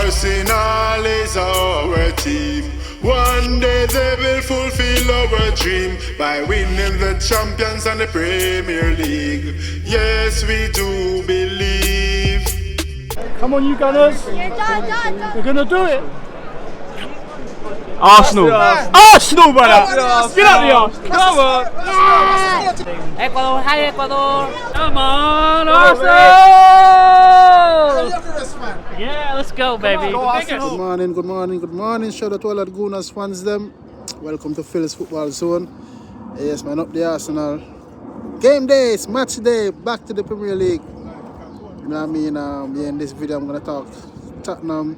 Arsenal is our team. One day they will fulfill our dream by winning the Champions and the Premier League. Yes, we do believe. Come on, you Gunners. We're going to do it. Arsenal. Arsenal, brother. Get up here. Come on. Ecuador, hi Ecuador. Come on, Arsenal. Yeah, let's go, baby. Good morning. Shout out to all the Gunners fans them. Welcome to Phil's Football Zone. Yes, man, up the Arsenal. Game days, match day, back to the Premier League. You know what I mean? In this video I'm going to talk Tottenham,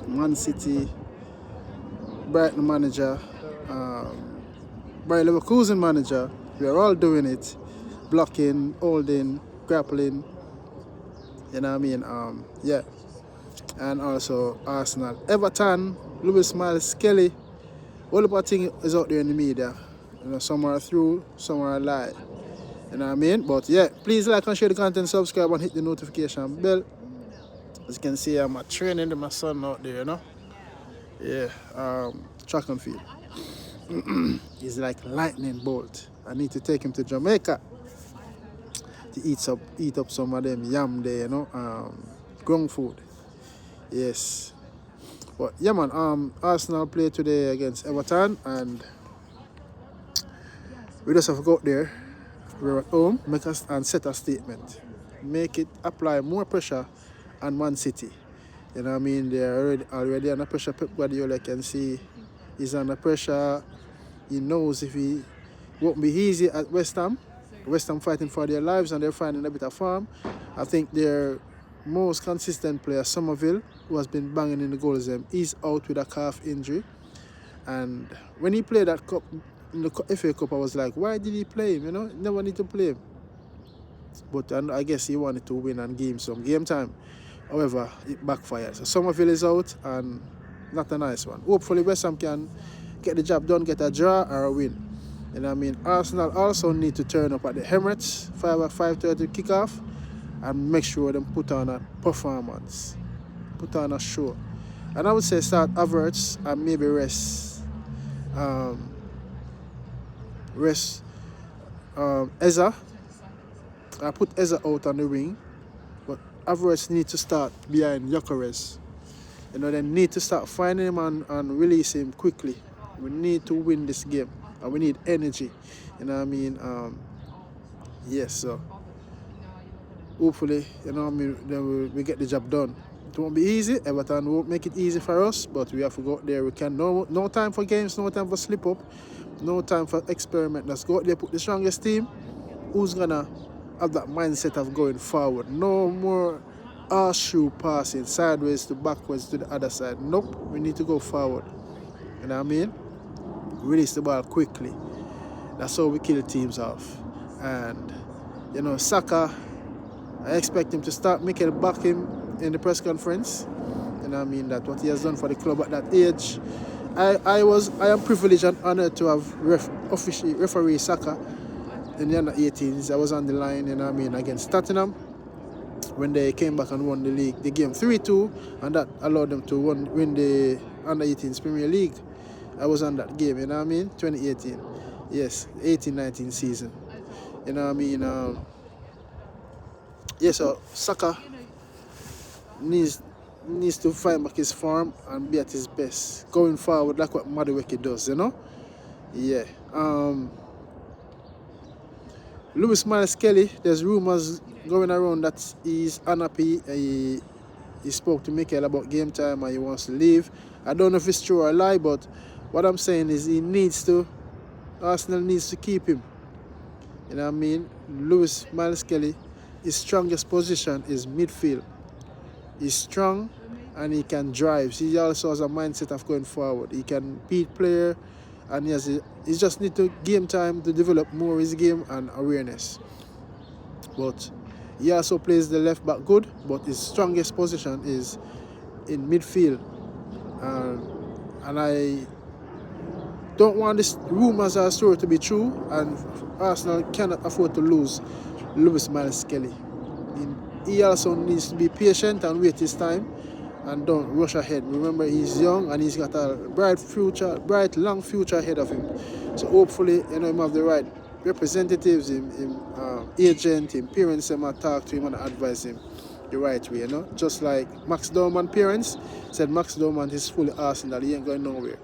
Man City, Brighton manager, Bayer Leverkusen manager. We are all doing it. Blocking, holding, grappling. You know what I mean? Yeah. And also Arsenal. Everton, Lewis Miles Kelly. All the thing is out there in the media. You know, some are through, some are lie. You know what I mean? But yeah, please like and share the content, subscribe and hit the notification bell. As you can see, I'm training my son out there, you know? Yeah, track and field. He's like lightning bolt. I need to take him to Jamaica to eat up some of them yam there, you know, ground food. Yes. But yeah, man, Arsenal play today against Everton, and we just have to go out there. We're at home, make us and set a statement. Make it apply more pressure on Man City. You know what I mean? They're already under pressure. Pep Guardiola can see he's under pressure. He knows if he won't be easy at West Ham. West Ham fighting for their lives and they're finding a bit of form. I think their most consistent player, Somerville, who has been banging in the goals, is out with a calf injury. And when he played that cup, in the FA Cup, I was like, why did he play him? You know, never need to play him. But I guess he wanted to win and give him some game time. However, it backfired. So Somerville is out, and not a nice one. Hopefully West Ham can get the job done, get a draw or a win. You know what I mean? Arsenal also need to turn up at the Emirates, 5:30 kickoff, and make sure they put on a performance, put on a show. And I would say start Havertz and maybe rest Eza. I put Eza out on the wing, but Havertz need to start behind Gyökeres. You know, they need to start finding him and release him quickly. We need to win this game, and we need energy. You know what I mean? Yes, so hopefully, you know what I mean, then we get the job done. It won't be easy. Everton won't make it easy for us, but we have to go out there. We can no time for games, no time for slip up, no time for experiment. Let's go out there, put the strongest team. Who's gonna have that mindset of going forward? No more horseshoe passing sideways to backwards to the other side. Nope, we need to go forward. You know what I mean? Release the ball quickly. That's how we kill teams off. And you know, Saka, I expect him to start. Mikel back him in the press conference. You know what I mean? That what he has done for the club at that age. I am privileged and honoured to have officially referee Saka in the under 18s. I was on the line, you know what I mean, against Tottenham when they came back and won the league. They game 3-2, and that allowed them to win the under 18s Premier League. I was on that game, you know what I mean? 2018. Yes, 18-19 season. You know what I mean? Yeah, so Saka needs to find back his form and be at his best. Going forward, like what Madueke does, you know? Yeah. Lewis Miles Kelly, there's rumours going around that he's unhappy. He spoke to Mikel about game time and he wants to leave. I don't know if it's true or a lie, but what I'm saying is Arsenal needs to keep him. You know what I mean? Lewis Miles Kelly, his strongest position is midfield. He's strong and he can drive. He also has a mindset of going forward. He can beat player, and he just need to game time to develop more his game and awareness. But he also plays the left back good, but his strongest position is in midfield. And I don't want this rumours or story to be true, and Arsenal cannot afford to lose Lewis Miles Kelly. He also needs to be patient and wait his time and don't rush ahead. Remember, he's young and he's got a bright, long future ahead of him. So hopefully, him have the right representatives, agent, him parents, him talk to him and advise him the right way, Just like Max Dorman parents said, Max Dorman is fully Arsenal, he ain't going nowhere.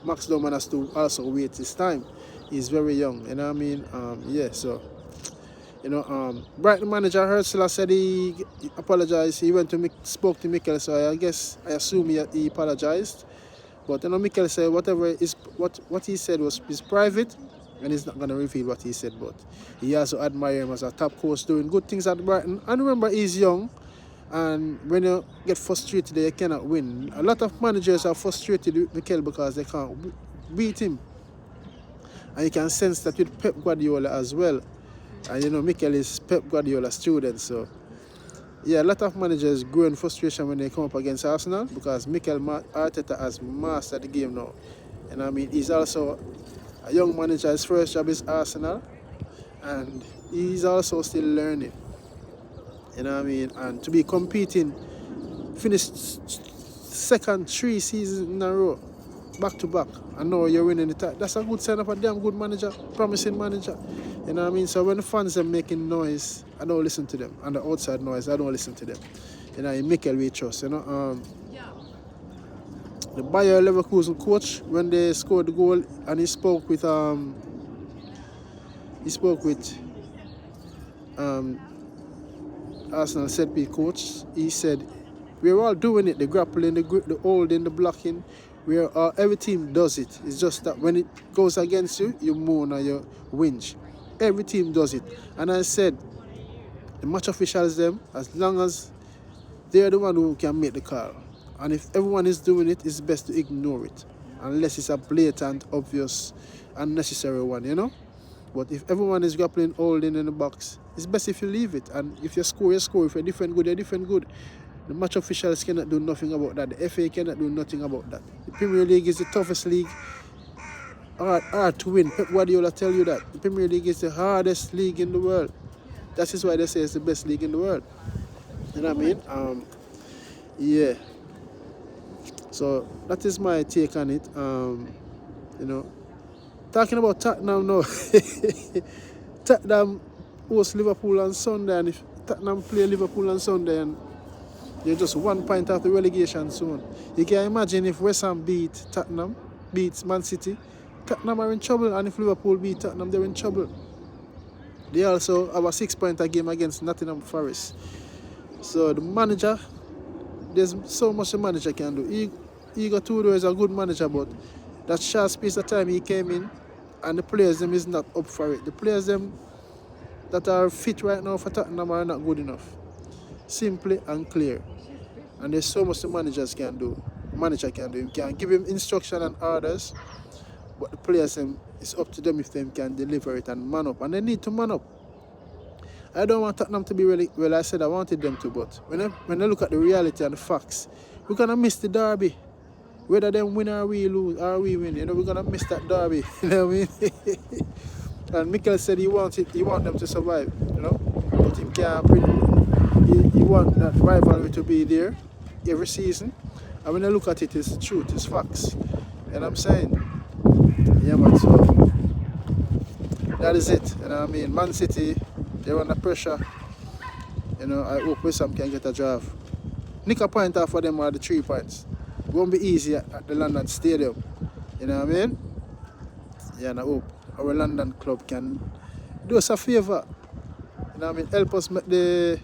Max Dorman has to also wait his time. He's very young, Brighton manager Hurzeler said he apologized. He spoke to Mikel, so I assume he apologized. But Mikel said what he said is private, and he's not going to reveal what he said. But he also admires him as a top coach doing good things at Brighton. And remember, he's young, and when you get frustrated, you cannot win. A lot of managers are frustrated with Mikel because they can't beat him. And you can sense that with Pep Guardiola as well. And Mikel is Pep Guardiola's student, so a lot of managers grow in frustration when they come up against Arsenal because Mikel Arteta has mastered the game now. He's also a young manager. His first job is Arsenal, and he's also still learning. And to be competing, finished second 3 seasons in a row, back to back, and now you're winning the title. That's a good sign of a damn good manager, promising manager. So when the fans are making noise, I don't listen to them. And the outside noise, I don't listen to them. In Mikel we trust. The Bayer Leverkusen coach, when they scored the goal, and he spoke with Arsenal set piece coach. He said, we're all doing it, the grappling, the grip, the holding, the blocking. Every team does it. It's just that when it goes against you, you moan or you whinge. Every team does it. And I said, the match officials, them, as long as they're the one who can make the call. And if everyone is doing it, it's best to ignore it. Unless it's a blatant, obvious, unnecessary one, But if everyone is grappling, holding in the box, it's best if you leave it. And if you score, you score. If you're different good, you're different good. The match officials cannot do nothing about that. The FA cannot do nothing about that. The Premier League is the toughest league. Hard to win. Pep Guardiola tell you that. The Premier League is the hardest league in the world. That is why they say it's the best league in the world. You know what I mean? So that is my take on it. Talking about Tottenham now. Tottenham host Liverpool on Sunday, and if Tottenham play Liverpool on Sunday, and you're just 1 point off the relegation zone. You can imagine if West Ham beats Man City, Tottenham are in trouble, and if Liverpool beat Tottenham, they're in trouble. They also have a 6-point game against Nottingham Forest. So the manager, there's so much the manager can do. Igor Tudor is a good manager, but that short space of time he came in, and the players them is not up for it. The players them that are fit right now for Tottenham are not good enough. Simply and clear. And there's so much the manager can do. You can give him instruction and orders, but the players it's up to them if they can deliver it and man up. And they need to man up. I don't want Tottenham to be really well. I said I wanted them to, but when I look at the reality and the facts, we're gonna miss the derby. Whether them win or we lose or we win, we're gonna miss that derby. You know what I mean? And Mikel said he want them to survive, But he can't he want that rivalry to be there every season. And when I look at it, it's the truth, it's facts. And I'm saying, yeah man, so that is it. Man City, they're under pressure. I hope West Ham can get a draft. Nick a point off for them are the 3 points. It won't be easy at the London Stadium. You know what I mean? Yeah, and I hope our London club can do us a favour. You know what I mean? Help us make the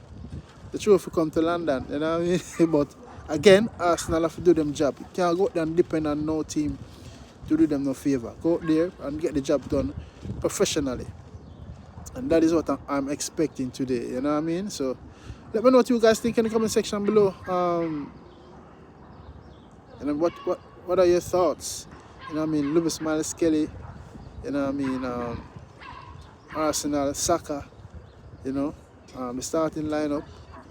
trophy come to London. You know what I mean? But again, Arsenal have to do them job. You can't go out there and depend on no team to do them no favour. Go out there and get the job done professionally. And that is what I'm expecting today. You know what I mean? So let me know what you guys think in the comment section below. And what are your thoughts? You know what I mean? Lewis Miles Kelly. You know what I mean? Arsenal, Saka. The starting lineup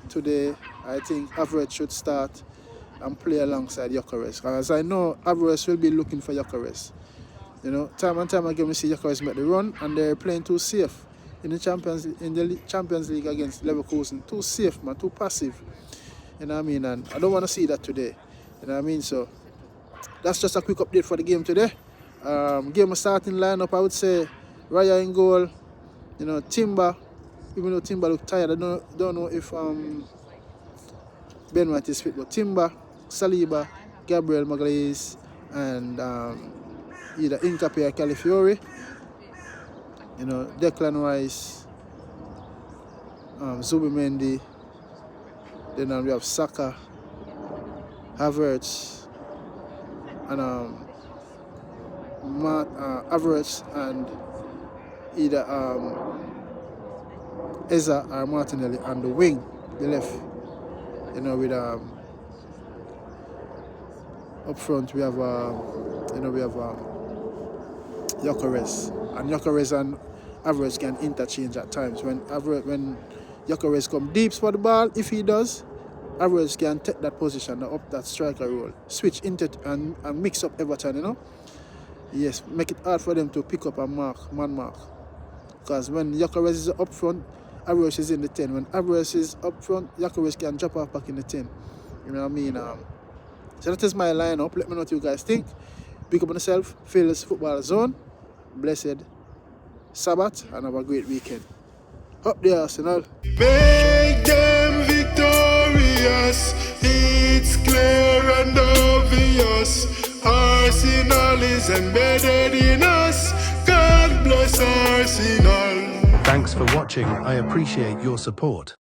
today, I think Everett should start and play alongside Gyökeres. As I know, Everett will be looking for Gyökeres. Time and time again we see Gyökeres make the run, and they're playing too safe in the Champions League against Leverkusen. Too safe, man, too passive. You know what I mean? And I don't want to see that today. You know what I mean? So that's just a quick update for the game today. Game of starting lineup, I would say Raya in goal. You know, Timber, even though Timber look tired, I don't know if Ben White is fit, but Timber, Saliba, Gabriel Magalhaes, and either Incapié or Calafiori. You know, Declan Rice, Zubimendi. Then we have Saka, Havertz, and Havertz and either Eza or Martinelli on the wing, the left. You know, with up front we have Gyökeres, and Gyökeres and Havertz can interchange at times. When Gyökeres come deep for the ball, if he does, Havertz can take that position, up that striker role, switch into and mix up Everton. You know, yes, make it hard for them to pick up and man mark. Because when Gyökeres is up front, Havertz is in the 10. When Havertz is up front, Gyökeres can drop off back in the 10. You know what I mean? So that is my lineup. Let me know what you guys think. Pick up on yourself. Fearless Football Zone. Blessed Sabbath and have a great weekend. Up there, Arsenal. Make them victorious. It's clear and obvious. Arsenal is embedded in us. God bless Arsenal. Thanks for watching. I appreciate your support.